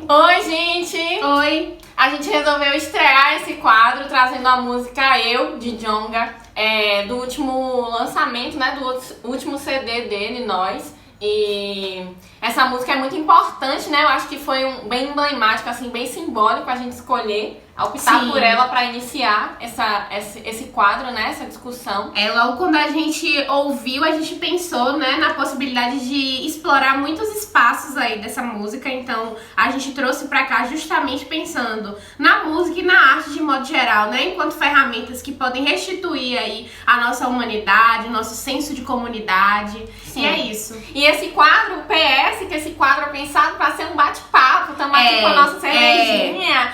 Oi, gente! Oi! A gente resolveu estrear esse quadro trazendo a música Eu, de Djonga, do último lançamento, né, do último CD dele, Nós. E essa música é muito importante, né? Eu acho que foi bem emblemático, assim, bem simbólico a gente escolher, optar por ela para iniciar esse quadro, né? Essa discussão. Logo quando a gente ouviu, a gente pensou, né, na possibilidade de explorar muitos espaços aí dessa música. Então a gente trouxe pra cá justamente pensando na música e na arte de modo geral, né? Enquanto ferramentas que podem restituir aí a nossa humanidade, o nosso senso de comunidade. Sim. E é isso. E esse quadro, PS, que esse quadro é pensado pra ser um bate-papo, estamos aqui com a nossa cervejinha.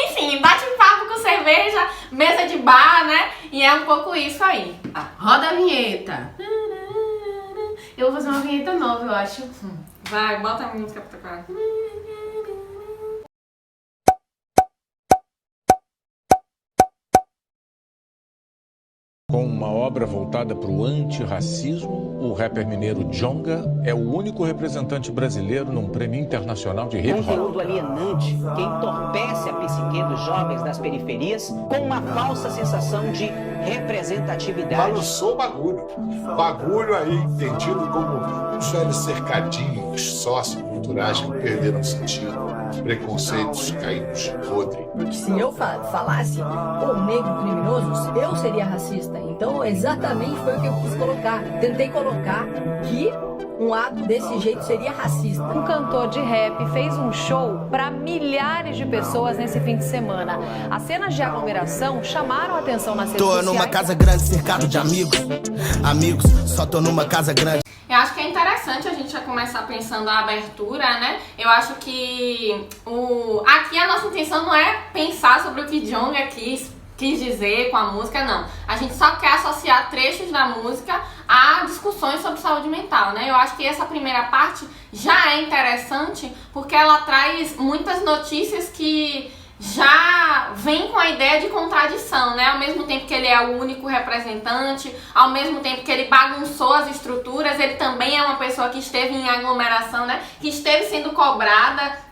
Enfim, bate-papo com cerveja, mesa de bar, né? E é um pouco isso aí. Roda a vinheta. Eu vou fazer uma vinheta nova, eu acho. Vai, bota a música pra tocar. Com uma obra voltada para o antirracismo, o rapper mineiro Djonga é o único representante brasileiro num prêmio internacional de hip-hop. Conteúdo alienante que entorpece a psique dos jovens das periferias com uma falsa sensação de representatividade. Balançou bagulho. Bagulho aí entendido como os velhos cercadinhos socioculturais que perderam sentido. Preconceitos caídos podre. Se eu falasse o negro criminoso, eu seria racista. Então exatamente foi o que eu quis colocar. Tentei colocar que um ato desse jeito seria racista. Um cantor de rap fez um show para milhares de pessoas nesse fim de semana. As cenas de aglomeração chamaram a atenção nas redes sociais. Tô numa casa grande cercado de amigos. Amigos, só tô numa casa grande. Eu acho que é interessante a gente já começar pensando a abertura, né? Eu acho que aqui a nossa intenção não é pensar sobre o que Djonga quis dizer com a música, não. A gente só quer associar trechos da música a discussões sobre saúde mental, né? Eu acho que essa primeira parte já é interessante porque ela traz muitas notícias que já vem com a ideia de contradição, né? Ao mesmo tempo que ele é o único representante, ao mesmo tempo que ele bagunçou as estruturas, ele também é uma pessoa que esteve em aglomeração, né? Que esteve sendo cobrada.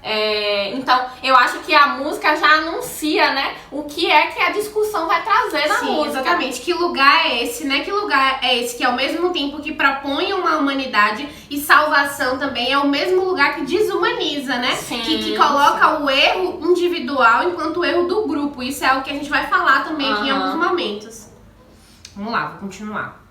Então, eu acho que a música já anuncia, né? O que é que a discussão vai trazer na música. Exatamente. Que lugar é esse, né? Que lugar é esse que ao mesmo tempo que propõe uma humanidade e salvação também é o mesmo lugar que desumaniza, né? Sim, que coloca o erro individual enquanto o erro do grupo. Isso é algo que a gente vai falar também aqui em alguns momentos. Vamos lá, vou continuar.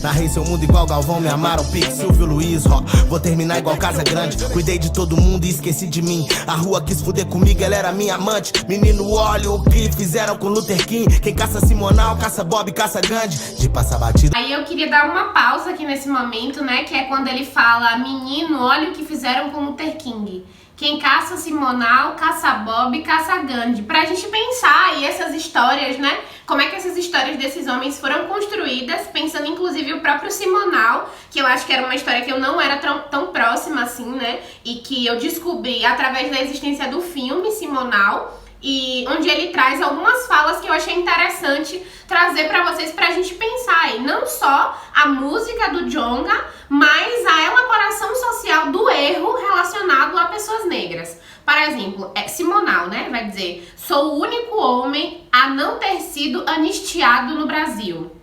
Narrei seu mundo igual Galvão, me amaram, Pique, Silvio Luiz, ó. Vou terminar igual Casa Grande. Cuidei de todo mundo e esqueci de mim. A rua quis fuder comigo, ela era minha amante. Menino, olha o que fizeram com Luther King. Quem caça Simonal, caça Bob, caça Gandhi. De passar batida. Aí eu queria dar uma pausa aqui nesse momento, né? Que é quando ele fala: menino, olha o que fizeram com Luther King. Quem caça Simonal, caça Bob, caça Gandhi. Pra gente pensar aí essas histórias, né? Como é que essas histórias desses homens foram construídas, pensando inclusive o próprio Simonal, que eu acho que era uma história que eu não era tão próxima assim, né? E que eu descobri através da existência do filme Simonal, e onde ele traz algumas falas que eu achei interessante trazer pra vocês pra gente pensar aí. Não só a música do Djonga, mas a elaboração social do erro relacionado a pessoas negras. Por exemplo, Simonal, né, vai dizer: sou o único homem a não ter sido anistiado no Brasil.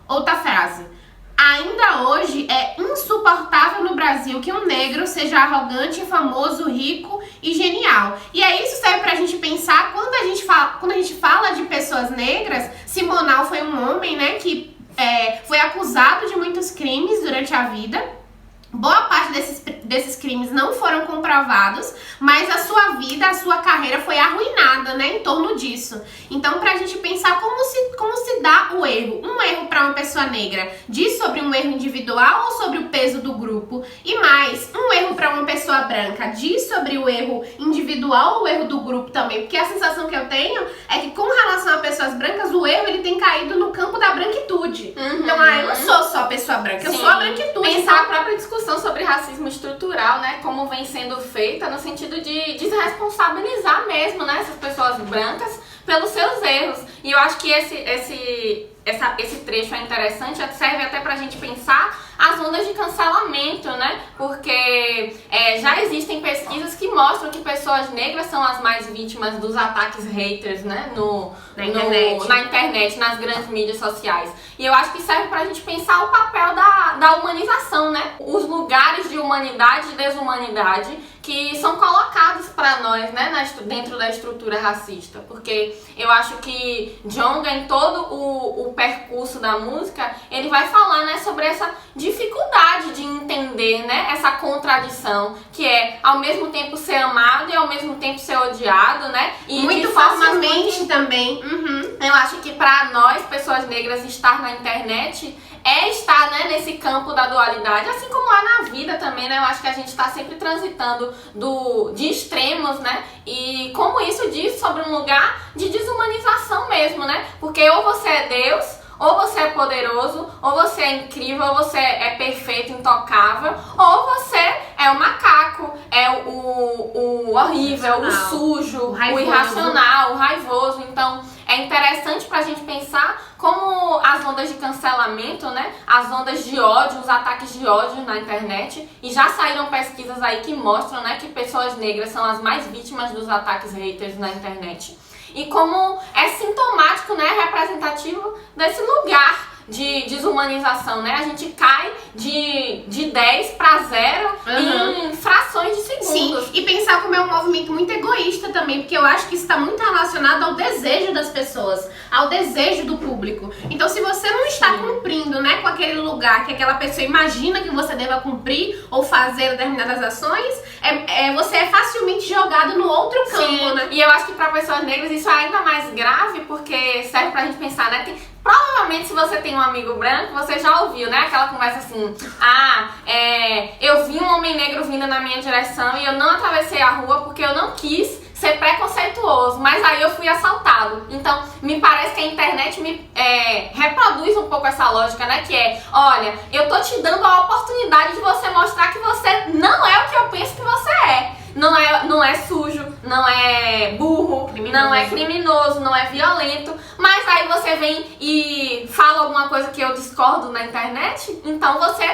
Outra frase: ainda hoje é insuportável no Brasil que um negro seja arrogante, famoso, rico e genial. E aí isso serve pra gente pensar quando a gente fala de pessoas negras. Simonal foi um homem, né, que foi acusado de muitos crimes durante a vida. Boa parte desses crimes não foram comprovados, mas a sua vida, a sua carreira foi arruinada, né, em torno disso. Então, pra gente pensar como se dá o erro. Um erro pra uma pessoa negra diz sobre um erro individual ou sobre o peso do grupo? E mais, um erro pra uma pessoa branca diz sobre o erro individual ou o erro do grupo também? Porque a sensação que eu tenho é que com relação a pessoas brancas, o erro ele tem caído no campo da branquitude. Então, eu não sou só pessoa branca, eu sou a branquitude. Pensar a própria discussão sobre racismo estrutural, né, como vem sendo feita no sentido de desresponsabilizar mesmo, né, essas pessoas brancas pelos seus erros. E eu acho que esse trecho é interessante, serve até pra gente pensar as ondas de cancelamento, né? Porque já existem pesquisas que mostram que pessoas negras são as mais vítimas dos ataques haters, né? Na internet, nas grandes mídias sociais. E eu acho que serve pra gente pensar o papel da humanização, né? Os lugares de humanidade e desumanidade que são colocados pra nós, né, dentro da estrutura racista. Porque eu acho que Djonga, em todo o percurso da música, ele vai falar, né, sobre essa dificuldade de entender, né, essa contradição, que é ao mesmo tempo ser amado e ao mesmo tempo ser odiado, né? E muito facilmente também. Eu acho que pra nós, pessoas negras, estar na internet é estar, né, nesse campo da dualidade, assim como lá na vida também, né? Eu acho que a gente tá sempre transitando de extremos, né? E como isso diz sobre um lugar de desumanização mesmo, né? Porque ou você é Deus, ou você é poderoso, ou você é incrível, ou você é perfeito, intocável, ou você é o macaco, é o horrível, o sujo, o irracional, o raivoso. Então, é interessante pra gente pensar como as ondas de cancelamento, né, as ondas de ódio, os ataques de ódio na internet, e já saíram pesquisas aí que mostram, né, que pessoas negras são as mais vítimas dos ataques haters na internet. E como é sintomático, né, representativo desse lugar de desumanização, né? A gente cai de 10 para 0 em frações de segundos. Sim, e pensar como é um movimento muito egoísta também, porque eu acho que isso está muito relacionado ao desejo das pessoas, ao desejo do público. Então, se você não está cumprindo, né, com aquele lugar que aquela pessoa imagina que você deva cumprir ou fazer determinadas ações, você é facilmente jogado no outro campo, né? E eu acho que para pessoas negras isso é ainda mais grave, porque serve pra gente pensar, né? Provavelmente, se você tem um amigo branco, você já ouviu, né? Aquela conversa assim, eu vi um homem negro vindo na minha direção e eu não atravessei a rua porque eu não quis ser preconceituoso, mas aí eu fui assaltado. Então, me parece que a internet reproduz um pouco essa lógica, né? Que é, olha, eu tô te dando a oportunidade de você mostrar que você não é o que eu penso que você é. Não é sujo, não é burro, não é criminoso, não é violento. Mas aí você vem e fala alguma coisa que eu discordo na internet, então você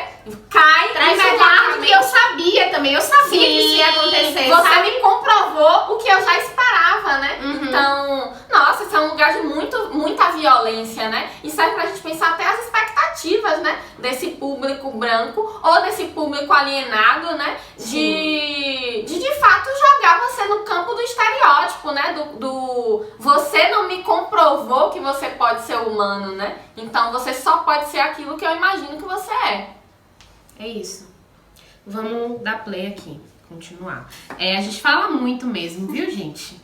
cai imediatamente. Que eu sabia também, eu sabia que isso ia acontecer. Você me comprovou o que eu já esperava, né? Então, nossa, isso é um lugar de muita violência, né? E serve pra gente pensar até as expectativas, né? Desse público branco ou desse público alienado, né? De fato jogar você no campo do estereótipo, né? Do você não me comprovou que você pode ser humano, né? Então você só pode ser aquilo que eu imagino que você é. É isso. Vamos dar play aqui, continuar. A gente fala muito mesmo, viu, gente?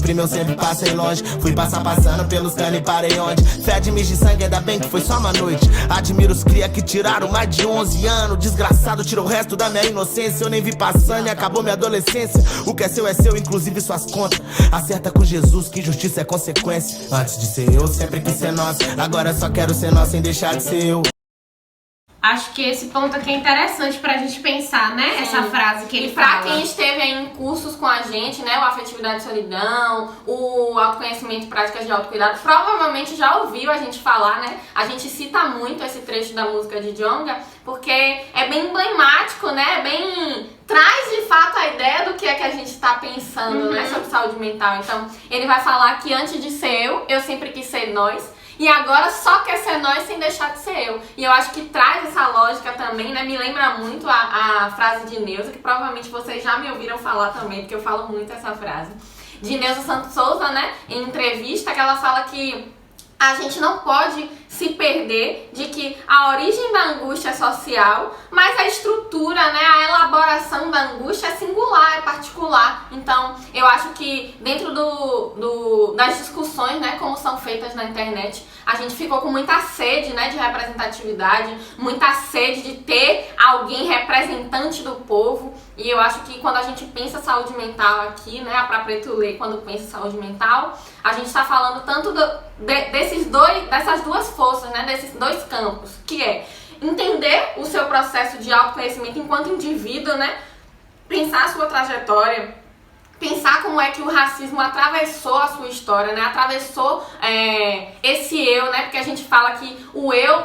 Eu sempre passei longe, fui passando pelos canos e parei onde fede mijo de sangue, ainda bem que foi só uma noite. Admiro os cria que tiraram mais de 11 anos. Desgraçado tirou o resto da minha inocência. Eu nem vi passando e acabou minha adolescência. O que é seu, inclusive suas contas. Acerta com Jesus que justiça é consequência. Antes de ser eu, sempre quis ser nós. Agora só quero ser nós sem deixar de ser eu. Acho que esse ponto aqui é interessante pra gente pensar, né? Sim. Essa frase que ele fala. E pra fala. quem esteve aí em cursos com a gente, né? O Afetividade e Solidão, o Autoconhecimento e Práticas de Autocuidado, provavelmente já ouviu a gente falar, né? A gente cita muito esse trecho da música de Djonga, porque é bem emblemático, né? Traz de fato a ideia do que é que a gente tá pensando, né? Sobre saúde mental. Então, ele vai falar que antes de ser eu sempre quis ser nós. E agora só quer ser nós sem deixar de ser eu. E eu acho que traz essa lógica também, né? Me lembra muito a frase de Neuza, que provavelmente vocês já me ouviram falar também, porque eu falo muito essa frase. De Neuza Santos Souza, né? Em entrevista, que ela fala que a gente não pode se perder de que a origem da angústia é social, mas a estrutura, né, a elaboração da angústia é singular, é particular. Então, eu acho que dentro das discussões, né, como são feitas na internet, a gente ficou com muita sede, né, de representatividade, muita sede de ter alguém representante do povo. E eu acho que quando a gente pensa saúde mental aqui, né, a Pra Preto Lê, quando pensa saúde mental, a gente está falando tanto dessas duas forças, né, desses dois campos, que é entender o seu processo de autoconhecimento enquanto indivíduo, né, pensar a sua trajetória, pensar como é que o racismo atravessou a sua história, né? Atravessou esse eu, né? Porque a gente fala que o eu,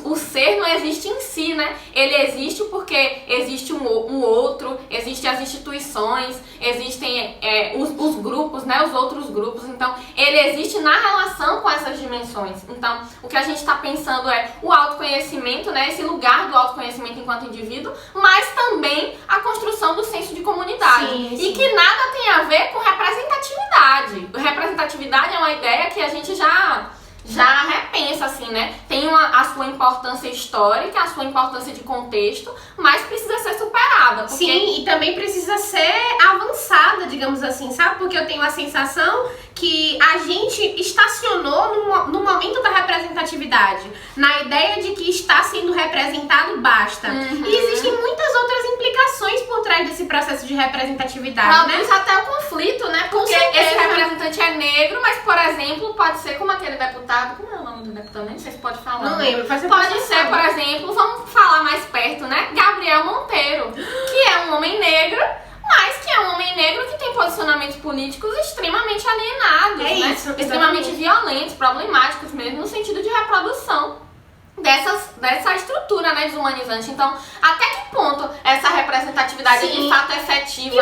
o ser não existe em si, né? Ele existe porque existe um outro, existem as instituições, existem os grupos, né? Os outros grupos. Então, ele existe na relação com essas dimensões. Então, o que a gente está pensando é o autoconhecimento, né? Esse lugar do autoconhecimento enquanto indivíduo, mas também a construção do senso de comunidade. Sim, sim. E que nada tem a ver com representatividade. Representatividade é uma ideia que a gente já repensa, assim, né? Tem a sua importância histórica, a sua importância de contexto, mas precisa ser superada. Porque... Sim, e também precisa ser avançada, digamos assim, sabe? Porque eu tenho a sensação que a gente estacionou no momento da representatividade, na ideia de que está sendo representado basta. E existem muitas outras implicações por trás desse processo de representatividade, né? Até o conflito, né? Porque esse representante é negro, mas, por exemplo, pode ser como aquele deputado, como é o nome do deputado? Nem sei se pode falar. Não lembro. Pode ser, por exemplo, vamos falar mais perto, né? Gabriel Monteiro, que é um homem negro, mas que é um homem negro que tem posicionamentos políticos extremamente alienados, né? Isso, extremamente violentos, problemáticos mesmo, no sentido de reprodução dessa estrutura, né, desumanizante. Então, até que ponto essa representatividade de fato é efetiva,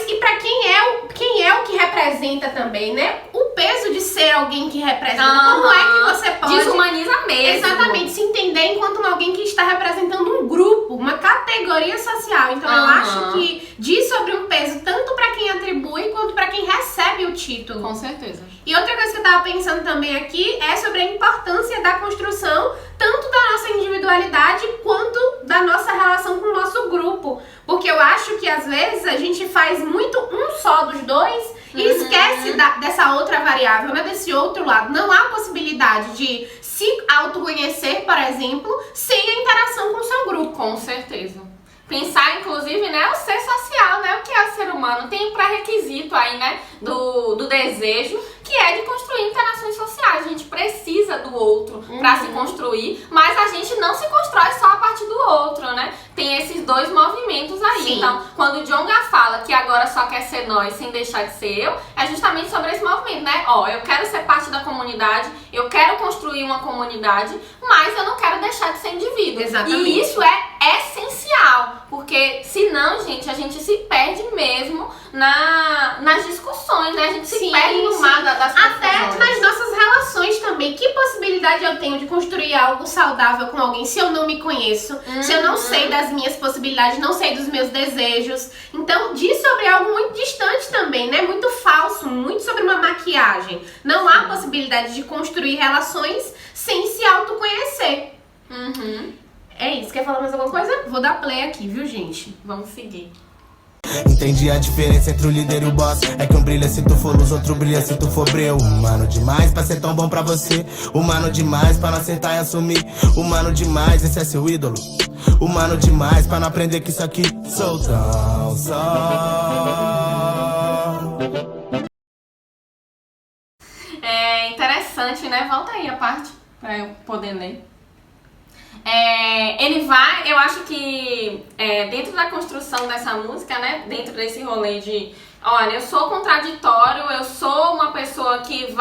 e pra quem é o que representa também, né? O peso de ser alguém que representa. Como é que você pode... Desumaniza mesmo. Exatamente, se entender enquanto alguém que está representando um grupo, uma categoria social. Então, eu acho que diz sobre um peso tanto pra quem atribui quanto pra quem recebe o título. Com certeza. E outra coisa que eu tava pensando também aqui é sobre a importância da construção tanto da nossa individualidade quanto da nossa relação com o nosso grupo. Porque eu acho que às vezes a gente faz muito um só dos dois e esquece dessa outra variável, né? Desse outro lado. Não há possibilidade de se autoconhecer, por exemplo, sem a interação com o seu grupo. Com certeza. Pensar, inclusive, né, o ser social, né, o que é o ser humano. Tem um pré-requisito aí, né, do desejo, que é de construir interações sociais. A gente precisa do outro para se construir, mas a gente não se constrói só a partir do outro, né? Tem esses dois movimentos aí. Sim. Então, quando o Djonga fala que agora só quer ser nós sem deixar de ser eu, é justamente sobre esse movimento, né? Ó, eu quero ser parte da comunidade, eu quero construir uma comunidade, mas eu não quero deixar de ser indivíduo. Exatamente. E isso é essencial, porque senão, gente, a gente se perde mesmo nas discussões, né? A gente se perde no mar das confusões. Até nas nossas relações também. Que possibilidade eu tenho de construir algo saudável com alguém se eu não me conheço, se eu não sei das minhas possibilidades, não sei dos meus desejos? Então, diz sobre algo muito distante também, né? Muito falso, muito sobre uma maquiagem. Não há possibilidade de construir relações sem se autoconhecer. É isso. Quer falar mais alguma coisa? Vou dar play aqui, viu, gente? Vamos seguir. Entendi a diferença entre o líder e o boss. É que um brilha se tu for luz, outro brilha se tu for breu. Humano demais pra ser tão bom pra você. Humano demais pra não acertar e assumir. Humano demais, esse é seu ídolo. Humano demais pra não aprender que isso aqui sou tão só. É interessante, né? Volta aí a parte pra eu poder ler. Ele vai, eu acho que dentro da construção dessa música, né, dentro desse rolê de, olha, eu sou contraditório, eu sou uma pessoa que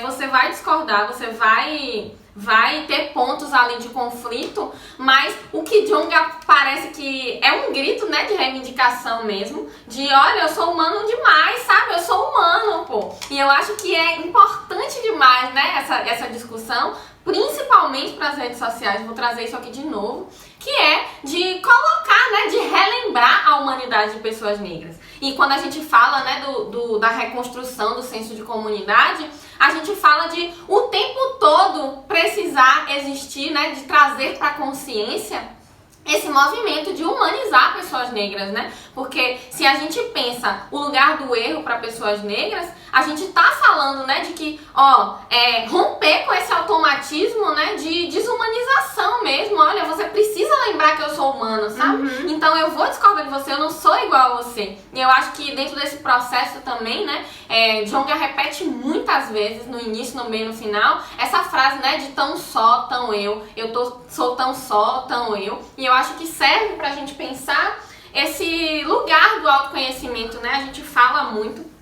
você vai discordar, você vai ter pontos ali de conflito, mas o que Djonga parece que é um grito, né, de reivindicação mesmo, de olha, eu sou humano demais, sabe, eu sou humano, pô. E eu acho que é importante demais, né, essa discussão, principalmente para as redes sociais. Vou trazer isso aqui de novo, que é de colocar, né, de relembrar a humanidade de pessoas negras. E quando a gente fala, né, da reconstrução do senso de comunidade, a gente fala de o tempo todo precisar existir, né, de trazer para a consciência esse movimento de humanizar pessoas negras, né? Porque se a gente pensa o lugar do erro para pessoas negras, a gente tá falando, né, de que, romper com esse automatismo, né, de desumanização mesmo. Olha, você precisa lembrar que eu sou humano, sabe? Então eu vou discordar de você, eu não sou igual a você. E eu acho que dentro desse processo também, né, Djonga repete muitas vezes, no início, no meio e no final, essa frase, né, de tão só, tão eu. Sou tão só, tão eu. E eu acho que serve pra gente pensar esse lugar do autoconhecimento, né? A gente fala muito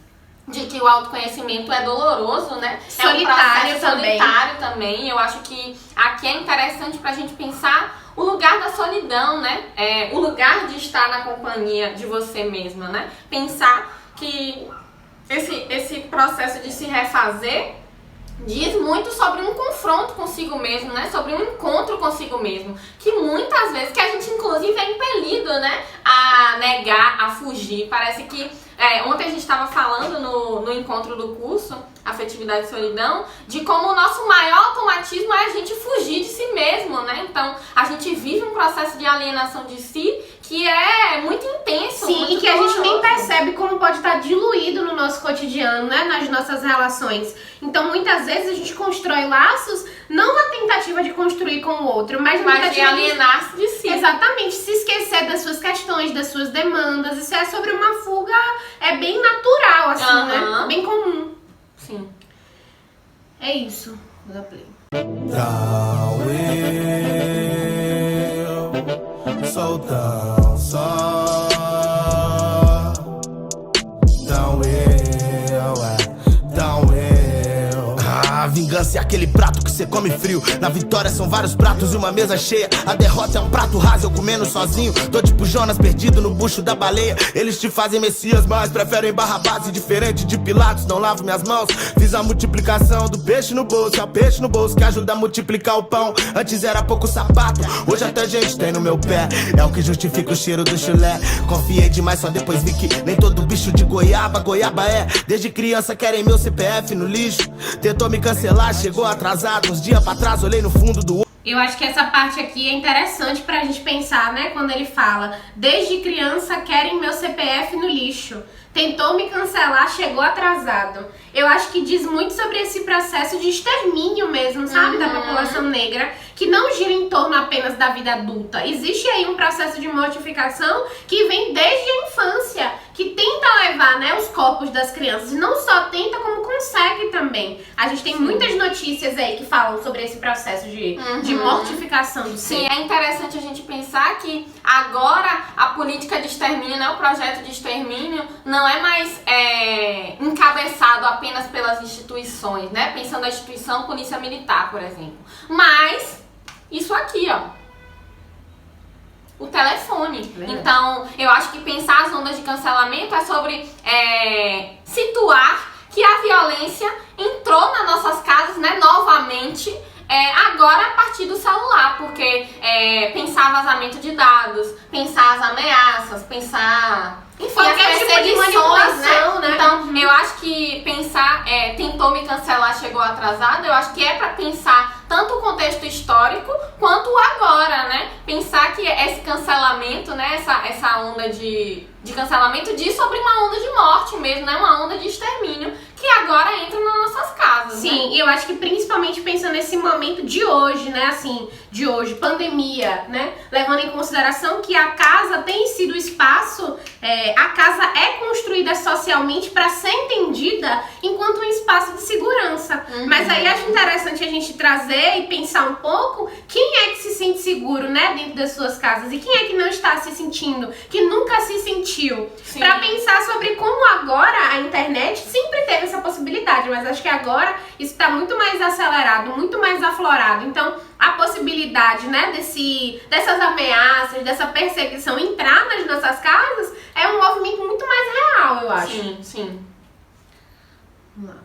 de que o autoconhecimento é doloroso, né? Solitário, é um processo solitário também. Eu acho que aqui é interessante pra gente pensar o lugar da solidão, né? O lugar de estar na companhia de você mesma, né? Pensar que esse processo de se refazer diz muito sobre um confronto consigo mesmo, né? Sobre um encontro consigo mesmo. Que muitas vezes, que a gente inclusive é impelido, né? A negar, a fugir. Parece que ontem a gente estava falando no encontro do curso Afetividade e Solidão, de como o nosso maior automatismo é a gente fugir de si mesmo, né? Então, a gente vive um processo de alienação de si que é muito intenso. Sim, muito e que a gente nem doloroso. percebe como pode estar diluído no nosso cotidiano, né? Nas nossas relações. Então, muitas vezes a gente constrói laços não na tentativa de construir com o outro, mas na Mas de tentativa alienar-se de si. Exatamente, se esquecer das suas questões, das suas demandas. Isso é sobre uma fuga, bem natural, assim, né? Bem comum. Sim. É isso. Vou dar play. Tão eu, sou tão só. Tão eu, tão eu. A vingança é aquele prato que cê come frio. Na vitória são vários pratos e uma mesa cheia. A derrota é um prato raso, eu comendo sozinho. Tô tipo Jonas perdido no bucho da baleia. Eles te fazem Messias, mas preferem Barrabás. E diferente de Pilatos, não lavo minhas mãos. Fiz a multiplicação do peixe no bolso. É o peixe no bolso que ajuda a multiplicar o pão. Antes era pouco sapato, hoje até gente tem no meu pé. É o que justifica o cheiro do chulé. Confiei demais, só depois vi que nem todo bicho de goiaba é. Desde criança querem meu CPF no lixo. Tentou me cancelar, chegou atrasado. Uns dias pra trás, olhei no fundo do olho. Eu acho que essa parte aqui é interessante pra gente pensar, né? Quando ele fala, desde criança querem meu CPF no lixo. Tentou me cancelar, chegou atrasado. Eu acho que diz muito sobre esse processo de extermínio mesmo, sabe? Da população negra, que não gira em torno apenas da vida adulta. Existe aí um processo de mortificação que vem desde a infância, que tenta levar, né, os corpos das crianças. E não só tenta, como consegue também. A gente tem muitas notícias aí que falam sobre esse processo de mortificação do ser. Sim, é interessante a gente pensar que agora a política de extermínio, né, o projeto de extermínio, não é mais encabeçado apenas pelas instituições, né? Pensando a instituição Polícia Militar, por exemplo. Mas isso aqui, ó. O telefone. Então, eu acho que pensar as ondas de cancelamento é sobre situar que a violência entrou nas nossas casas, né, novamente, agora a partir do celular, porque pensar vazamento de dados, pensar as ameaças, pensar... Enfim, as perseguições, né? Então, eu acho que pensar, tentou me cancelar, chegou atrasado, eu acho que é pra pensar tanto o contexto histórico quanto o agora, né? Pensar que esse cancelamento, né, essa onda de cancelamento diz sobre uma onda de morte mesmo, né? Uma onda de extermínio que agora entra nas nossas casas. Sim, né? e eu acho que principalmente pensando nesse momento de hoje, né? Assim, de hoje, pandemia, né? Levando em consideração que a casa tem sido espaço, a casa é construída socialmente para ser entendida enquanto um espaço de segurança. Mas aí acho interessante a gente trazer e pensar um pouco quem é que se sente seguro, né, dentro das suas casas e quem é que não está se sentindo, que nunca se sentiu. Para pensar sobre como agora a internet sempre teve essa possibilidade, mas acho que agora isso está muito mais acelerado, muito mais aflorado. Então, a possibilidade, né, dessas ameaças, dessa perseguição entrar nas nossas casas é um movimento muito mais real, eu acho. Sim, sim. Vamos lá.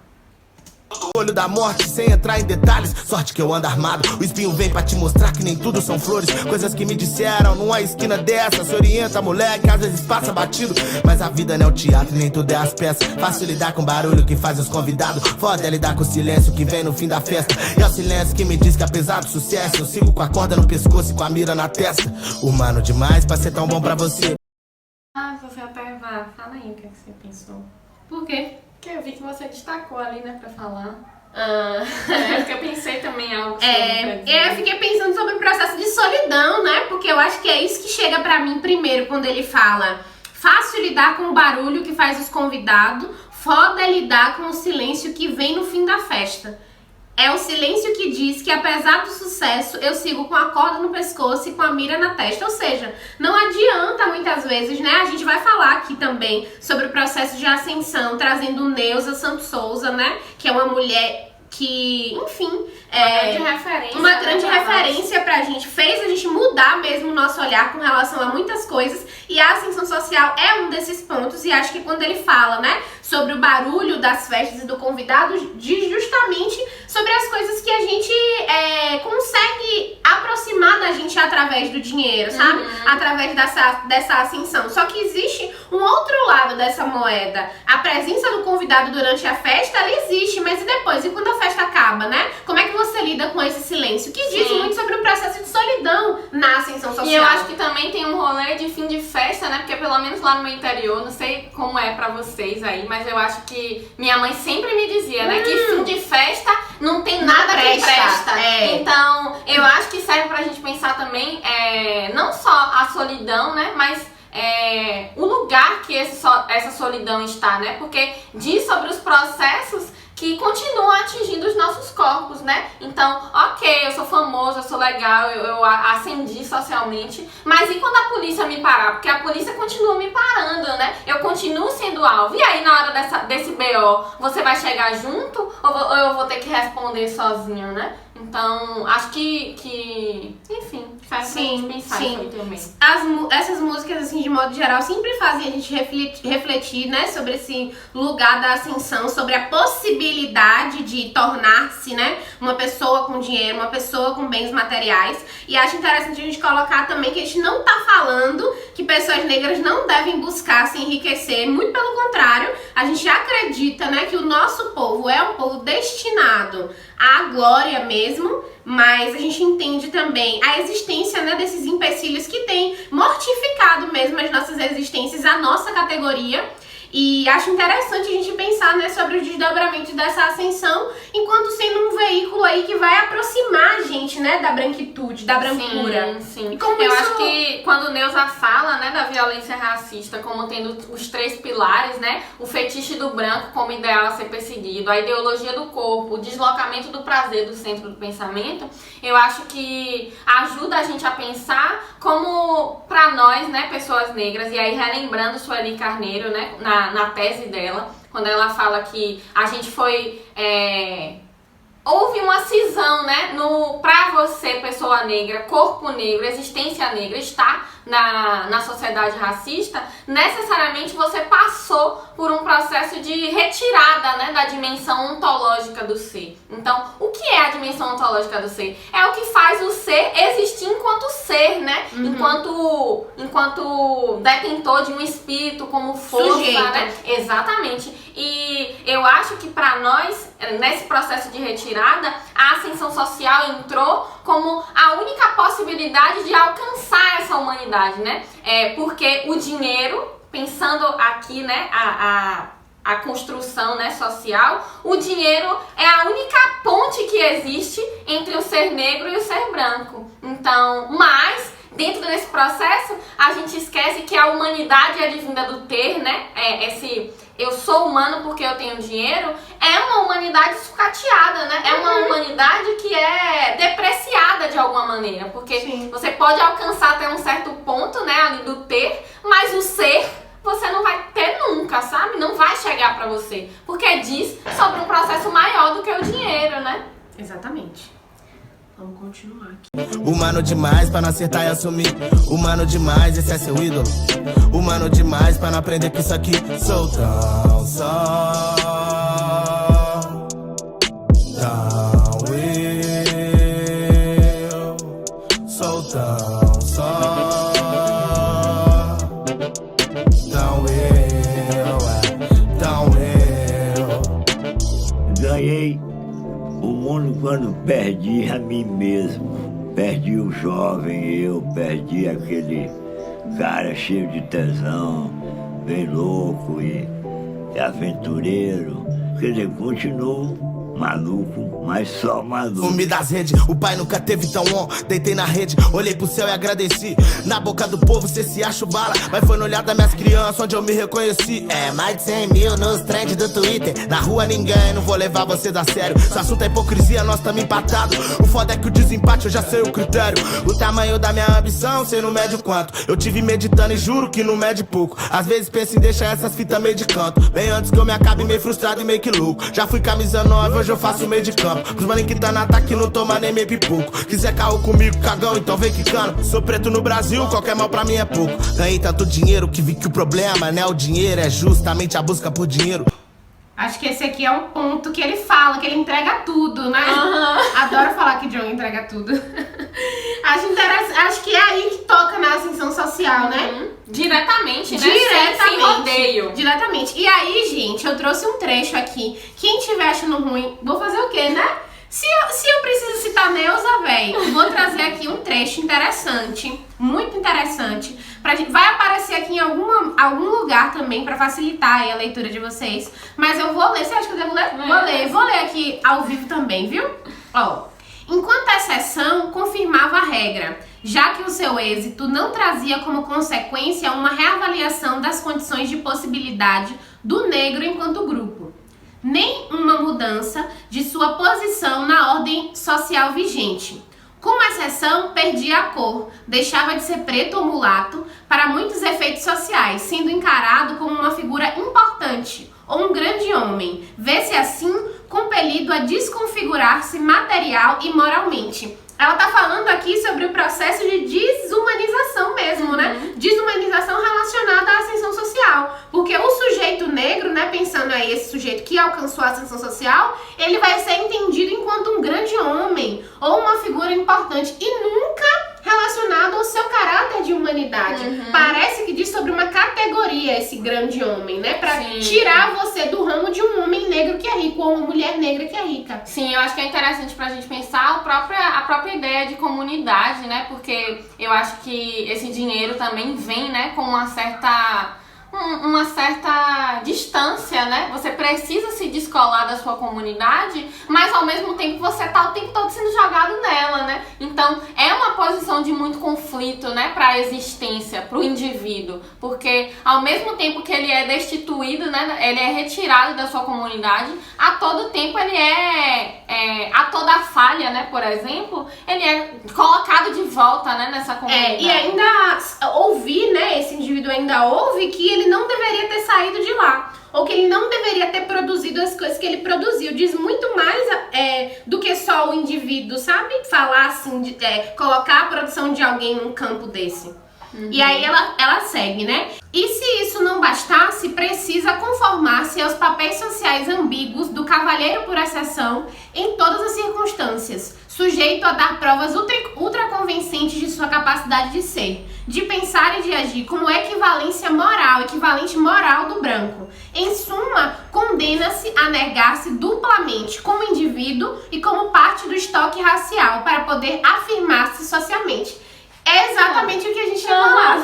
O olho da morte sem entrar em detalhes. Sorte que eu ando armado. O espinho vem pra te mostrar que nem tudo são flores. Coisas que me disseram numa esquina dessa. Se orienta, moleque, às vezes passa batido. Mas a vida não é o teatro, nem tudo é as peças. Fácil lidar com o barulho que faz os convidados. Foda é lidar com o silêncio que vem no fim da festa. E é o silêncio que me diz que apesar do sucesso, eu sigo com a corda no pescoço e com a mira na testa. Humano demais pra ser tão bom pra você. Você até fala aí o que você pensou. Por quê? Porque eu vi que você destacou ali, né, pra falar. Porque eu pensei também algo sobre eu fiquei pensando sobre o processo de solidão, né? Porque eu acho que é isso que chega pra mim primeiro quando ele fala fácil lidar com o barulho que faz os convidados, foda é lidar com o silêncio que vem no fim da festa. É o silêncio que diz que, apesar do sucesso, eu sigo com a corda no pescoço e com a mira na testa. Ou seja, não adianta muitas vezes, né? A gente vai falar aqui também sobre o processo de ascensão, trazendo Neuza Santos Souza, né? Que é uma mulher que, enfim, uma grande referência pra gente, fez a gente mudar mesmo o nosso olhar com relação a muitas coisas, e a ascensão social é um desses pontos. E acho que quando ele fala, né, sobre o barulho das festas e do convidado, diz justamente sobre as coisas que a gente consegue aproximar da gente através do dinheiro, sabe? Através dessa ascensão. Só que existe um outro lado dessa moeda. A presença do convidado durante a festa, ela existe, mas e depois? E quando a festa acaba, né? Como é que você lida com esse silêncio? Que diz muito sobre o processo de solidão na ascensão social. E eu acho que também tem um rolê de fim de festa, né? Porque pelo menos lá no meu interior, não sei como é pra vocês aí, mas eu acho que minha mãe sempre me dizia, né? Que fim de festa não tem nada que presta. Então, eu acho que serve pra gente pensar também, não só a solidão, né? Mas o lugar que essa solidão está, né? Porque diz sobre os processos que continuam atingindo os nossos corpos, né? Então, ok, eu sou famoso, eu sou legal, eu ascendi socialmente, mas e quando a polícia me parar? Porque a polícia continua me parando, né? Eu continuo sendo alvo. E aí, na hora desse BO, você vai chegar junto ou eu vou ter que responder sozinho, né? Então, acho que enfim, faz pra gente pensar isso aí também. Essas músicas, assim, de modo geral, sempre fazem a gente refletir, né, sobre esse lugar da ascensão, sobre a possibilidade de tornar-se, né, uma pessoa com dinheiro, uma pessoa com bens materiais. E acho interessante a gente colocar também que a gente não tá falando que pessoas negras não devem buscar se enriquecer, muito pelo contrário, a gente acredita, né, que o nosso povo é um povo destinado à glória mesmo, mas a gente entende também a existência, né, desses empecilhos que tem mortificado mesmo as nossas existências, a nossa categoria. E acho interessante a gente pensar, né, sobre o desdobramento dessa ascensão enquanto sendo um veículo aí que vai aproximar a gente, né, da branquitude, da brancura. Sim. Eu acho que quando Neuza fala, né, da violência racista como tendo os 3 pilares, né, o fetiche do branco como ideal a ser perseguido, a ideologia do corpo, o deslocamento do prazer do centro do pensamento, eu acho que ajuda a gente a pensar como, pra nós, né, pessoas negras, e aí relembrando Sueli Carneiro, né, na tese dela, quando ela fala que a gente foi... houve uma cisão, né, pra você, pessoa negra, corpo negro, existência negra, estar na sociedade racista, necessariamente você passou por um processo de retirada, né, da dimensão ontológica do ser. Então, o que é a dimensão ontológica do ser? É o que faz o ser existir enquanto ser, né? Enquanto detentor de um espírito como força, sujeito, né? Exatamente. E eu acho que pra nós, nesse processo de retirada, a ascensão social entrou como a única possibilidade de alcançar essa humanidade, né? Porque o dinheiro, pensando aqui, né, a construção, né, social, o dinheiro é a única ponte que existe entre o ser negro e o ser branco. Então, mas dentro desse processo, a gente esquece que a humanidade é advinda do ter, né? Esse eu sou humano porque eu tenho dinheiro, é uma humanidade sucateada, né? É uma humanidade que é depreciada de alguma maneira, porque você pode alcançar até um certo ponto, né, ali do ter, mas o ser você não vai ter nunca, sabe? Não vai chegar pra você, porque diz sobre um processo maior do que o dinheiro, né? Exatamente. Vamos continuar aqui. Humano demais pra não acertar e assumir. Humano demais, esse é seu ídolo. Humano demais pra não aprender que isso aqui sou tão só. Tão eu. Sou tão só. Tão eu. Ganhei o mundo quando perdi a mim mesmo. Perdi o jovem eu, perdi aquele cara cheio de tesão, bem louco e aventureiro. Quer dizer, continuo maluco, mas só maluco. Fumi das redes, o pai nunca teve tão on. Deitei na rede, olhei pro céu e agradeci. Na boca do povo cê se acha o bala, mas foi no olhar das minhas crianças onde eu me reconheci. É mais de 100 mil nos trends do Twitter. Na rua ninguém, não vou levar vocês a sério. Se o assunto é hipocrisia, nós tamo empatados. O foda é que o desempate eu já sei o critério. O tamanho da minha ambição, cê não mede o quanto. Eu tive meditando e juro que não mede pouco. Às vezes penso em deixar essas fitas meio de canto, bem antes que eu me acabe meio frustrado e meio que louco. Já fui camisa 9, hoje eu faço meio de campo. Pros maninhos que tá no ataque não toma nem meio pipoco. Quiser carro comigo, cagão, então vem quicando. Sou preto no Brasil, qualquer mal pra mim é pouco. Ganhei tanto dinheiro que vi que o problema não é o dinheiro, é justamente a busca por dinheiro. Acho que esse aqui é um ponto que ele fala, que ele entrega tudo, né? Adoro falar que John entrega tudo. Acho que é aí que toca na ascensão social, né? Diretamente, né? Diretamente. Sem rodeio. Diretamente. E aí, gente, eu trouxe um trecho aqui. Quem estiver achando ruim, vou fazer o quê, né? Se eu preciso citar Neuza, véi, vou trazer aqui um trecho interessante, muito interessante. Vai aparecer aqui em algum lugar também pra facilitar aí a leitura de vocês. Mas eu vou ler, você acha que eu devo ler? Vou ler aqui ao vivo também, viu? Ó, enquanto a exceção confirmava a regra, já que o seu êxito não trazia como consequência uma reavaliação das condições de possibilidade do negro enquanto grupo, nem uma mudança de sua posição na ordem social vigente. Como exceção, perdia a cor, deixava de ser preto ou mulato para muitos efeitos sociais, sendo encarado como uma figura importante ou um grande homem, vê-se assim compelido a desconfigurar-se material e moralmente. Ela tá falando aqui sobre o processo de desumanização mesmo, né? Desumanização relacionada à ascensão social. Porque o sujeito negro, né, pensando aí, esse sujeito que alcançou a ascensão social, ele vai ser entendido enquanto um grande homem ou uma figura importante e nunca relacionado ao seu caráter de humanidade. Parece que diz sobre uma categoria esse grande homem, né? Pra tirar você do ramo de um homem negro que é rico ou uma mulher negra que é rica. Sim, eu acho que é interessante pra gente pensar a própria ideia de comunidade, né? Porque eu acho que esse dinheiro também vem, né, com uma certa distância, né? Você precisa se descolar da sua comunidade, mas ao mesmo tempo você tá o tempo todo sendo jogado nela, né? Então é uma posição de muito conflito, né, pra existência, pro indivíduo, porque ao mesmo tempo que ele é destituído, né, ele é retirado da sua comunidade, a todo tempo ele a toda falha, né, por exemplo, ele é colocado de volta, né, nessa comunidade. E ainda ouvir, né, esse indivíduo ainda ouve que ele não deveria ter saído de lá, ou que ele não deveria ter produzido as coisas que ele produziu. Diz muito mais do que só o indivíduo, sabe? Falar assim, colocar a produção de alguém num campo desse. E aí ela segue, né? E se isso não bastasse, precisa conformar-se aos papéis sociais ambíguos do cavalheiro por exceção em todas as circunstâncias, sujeito a dar provas ultra convincentes de sua capacidade de ser, de pensar e de agir como equivalente moral do branco. Em suma, condena-se a negar-se duplamente como indivíduo e como parte do estoque racial para poder afirmar-se socialmente. É exatamente o que a gente tinha falado.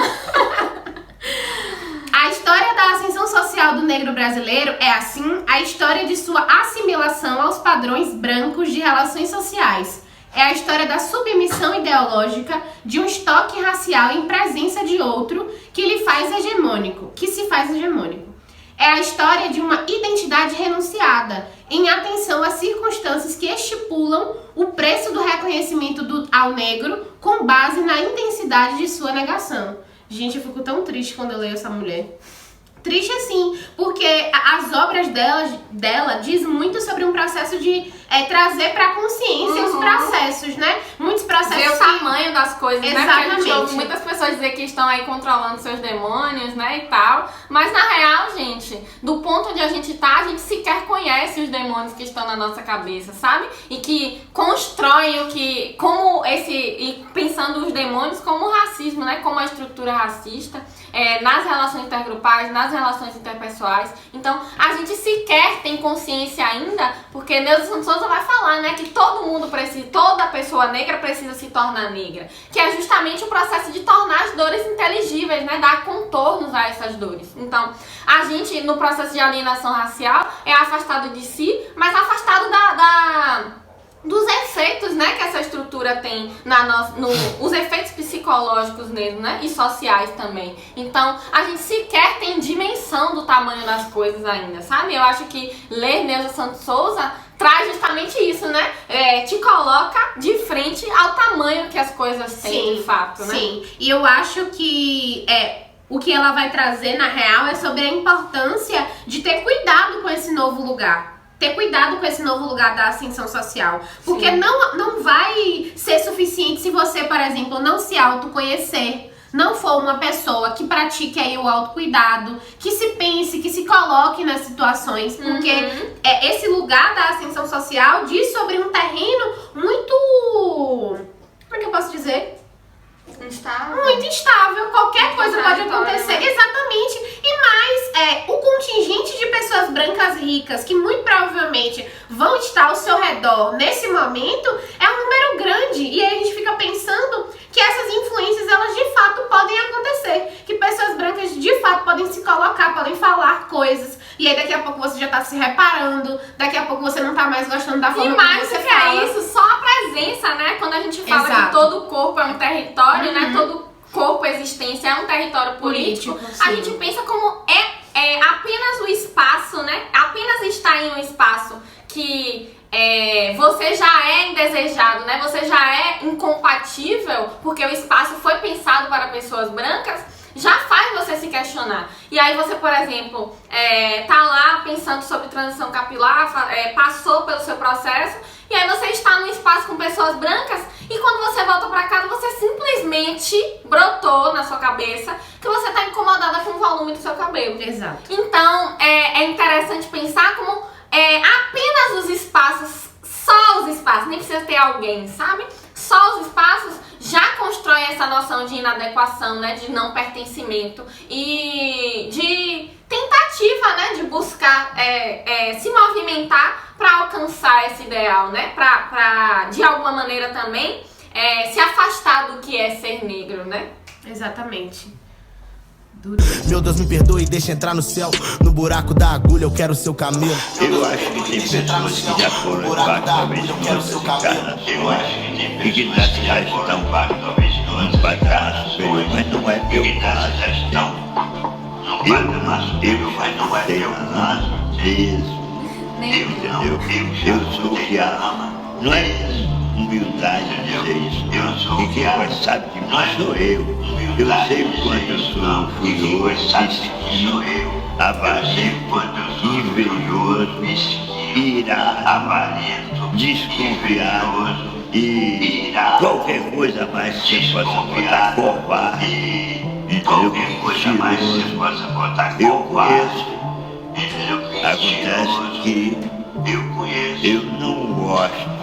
A história da ascensão social do negro brasileiro é, assim, a história de sua assimilação aos padrões brancos de relações sociais. É a história da submissão ideológica de um estoque racial em presença de outro que se faz hegemônico. É a história de uma identidade renunciada, em atenção às circunstâncias que estipulam o preço do reconhecimento ao negro com base na intensidade de sua negação. Gente, eu fico tão triste quando eu leio essa mulher. Triste assim, porque as obras dela diz muito sobre um processo de trazer pra consciência os processos, né? Muitos processos. Ver o tamanho das coisas, exatamente, né? Porque a gente ouve muitas pessoas dizer que estão aí controlando seus demônios, né? E tal. Mas na real, gente, do ponto onde a gente tá, a gente sequer conhece os demônios que estão na nossa cabeça, sabe? E que constroem e pensando os demônios como o racismo, né? Como a estrutura racista. Nas relações intergrupais, nas relações interpessoais. Então, a gente sequer tem consciência ainda, porque Neuza Santos Souza vai falar, né, que toda pessoa negra precisa se tornar negra, que é justamente o processo de tornar as as dores inteligíveis, né? Dar contornos a essas dores. Então, a gente, no processo de alienação racial, é afastado de si, mas afastado dos efeitos, né, que essa estrutura tem os efeitos psicológicos mesmo, né, e sociais também. Então, a gente sequer tem dimensão do tamanho das coisas ainda, sabe? Eu acho que ler Neuza Santos Souza traz justamente isso, né? Te coloca de frente ao tamanho que as coisas têm, de fato, né? Sim, e eu acho que o que ela vai trazer, na real, é sobre a importância de ter cuidado com esse novo lugar. Ter cuidado com esse novo lugar da ascensão social. Porque não vai ser suficiente se você, por exemplo, não se autoconhecer, não for uma pessoa que pratique aí o autocuidado, que se pense, que se coloque nas situações, porque esse lugar da ascensão social diz sobre um terreno muito... como é que eu posso dizer? Instável. Muito instável, qualquer coisa pode acontecer, né? exatamente. E mais, o contingente de pessoas brancas ricas que muito provavelmente vão estar ao seu redor nesse momento é um número grande. E aí a gente fica pensando que essas influências, elas de fato podem acontecer, que pessoas brancas de fato podem se colocar, podem falar coisas, e aí daqui a pouco você já tá se reparando, daqui a pouco você não tá mais gostando da forma que você fala. É isso, só a presença, né? Quando a gente fala que todo corpo é um território, né? Todo corpo, existência é um território político, a gente pensa como apenas o espaço, né? Apenas estar em um espaço que você já é indesejado, né? Você já é incompatível, porque o espaço foi pensado para pessoas brancas, já faz você se questionar. E aí você, por exemplo, tá lá pensando sobre transição capilar, passou pelo seu processo, e aí você está num espaço com pessoas brancas, e quando você volta pra casa, você simplesmente brotou na sua cabeça que você tá incomodada com o volume do seu cabelo. Exato. Então, é interessante pensar como apenas os espaços, só os espaços, nem precisa ter alguém, sabe? Só os espaços já constroem essa noção de inadequação, né? De não pertencimento e de tentativa, né? De buscar se movimentar para alcançar esse ideal, né? Pra de alguma maneira também se afastar do que é ser negro, né? Exatamente. Meu Deus, me perdoe, deixa entrar no céu. No buraco da agulha eu quero o seu camelo. Eu acho que tem pessoas que já foram impactadas com essa encarnações e que já estão anos para trás superior, mas não é meu caso. Eu tenho mesmo, entendeu? Eu sou o que ama, não é isso? Humildade, dizer isso. E quem mais sabe de mim sou eu. Eu sei o quanto eu sou furioso, avarento, invejoso, irado, desconfiado e qualquer coisa mais que você possa botar, covarde. Eu conheço.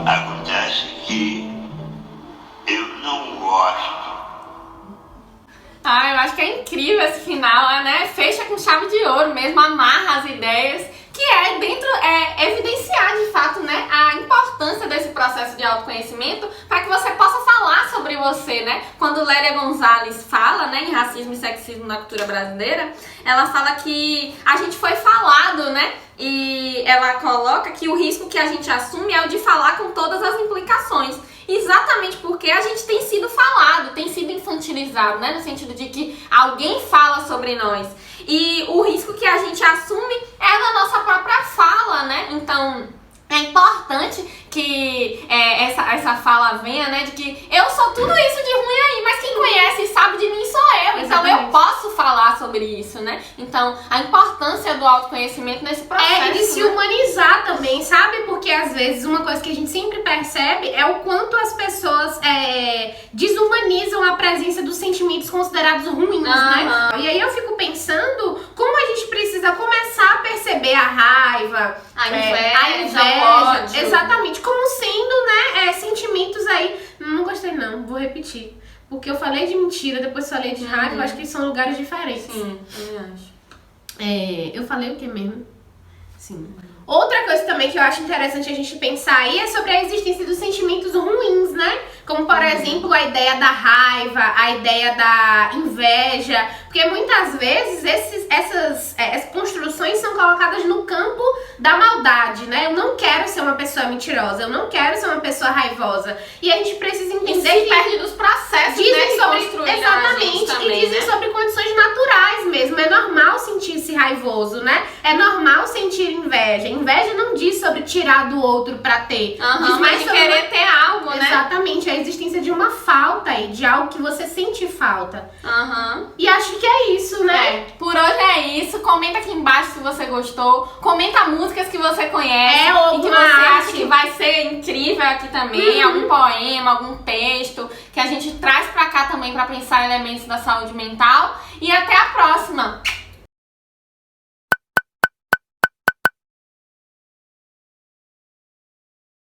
Acontece que eu não gosto. Eu acho que é incrível esse final, né? Fecha com chave de ouro mesmo, amarra as ideias, que evidenciar de fato, né, a importância desse processo de autoconhecimento para que você possa falar sobre você, né? Quando Lélia Gonzalez fala, né, em Racismo e Sexismo na Cultura Brasileira, ela fala que a gente foi falado, né? E ela coloca que o risco que a gente assume é o de falar com todas as implicações. Exatamente porque a gente tem sido falado, tem sido infantilizado, né? No sentido de que alguém fala sobre nós. E o risco que a gente assume é da nossa própria fala, né? Então, é importante que essa fala venha, né? De que eu sou tudo isso de ruim aí, mas quem conhece e sabe de mim sou eu. Então eu posso falar sobre isso, né? Então, a importância do autoconhecimento nesse processo. E de se humanizar também, sabe? Porque às vezes uma coisa que a gente sempre percebe é o quanto as pessoas desumanizam a presença dos sentimentos considerados ruins, né? E aí eu fico pensando como a gente precisa começar a perceber a raiva, a inveja, o ódio. Exatamente, como sendo, né, sentimentos aí. Não gostei não, vou repetir. Porque eu falei de mentira, depois falei de raiva, eu acho que são lugares diferentes. Sim, eu acho. Eu falei o que mesmo? Sim. Outra coisa também que eu acho interessante a gente pensar aí é sobre a existência dos sentimentos ruins, né? Como, por exemplo, a ideia da raiva, a ideia da inveja, porque muitas vezes essas construções são colocadas no campo da maldade, né? Eu não quero ser uma pessoa mentirosa, eu não quero ser uma pessoa raivosa. E a gente precisa entender que perde dos processos, dizem né, sobre exatamente, também, e dizem sobre condições naturais mesmo. É normal sentir-se raivoso, né? É normal sentir inveja. Inveja não diz sobre tirar do outro pra ter. Diz mais sobre querer ter algo, né? Exatamente, a existência de uma falta aí, de algo que você sente falta. E acho que é isso, né? Por hoje é isso. Comenta aqui embaixo se você gostou. Comenta músicas que você conhece ou e que você acha que vai ser incrível aqui também. Algum poema, algum texto que a gente traz pra cá também pra pensar elementos da saúde mental. E até a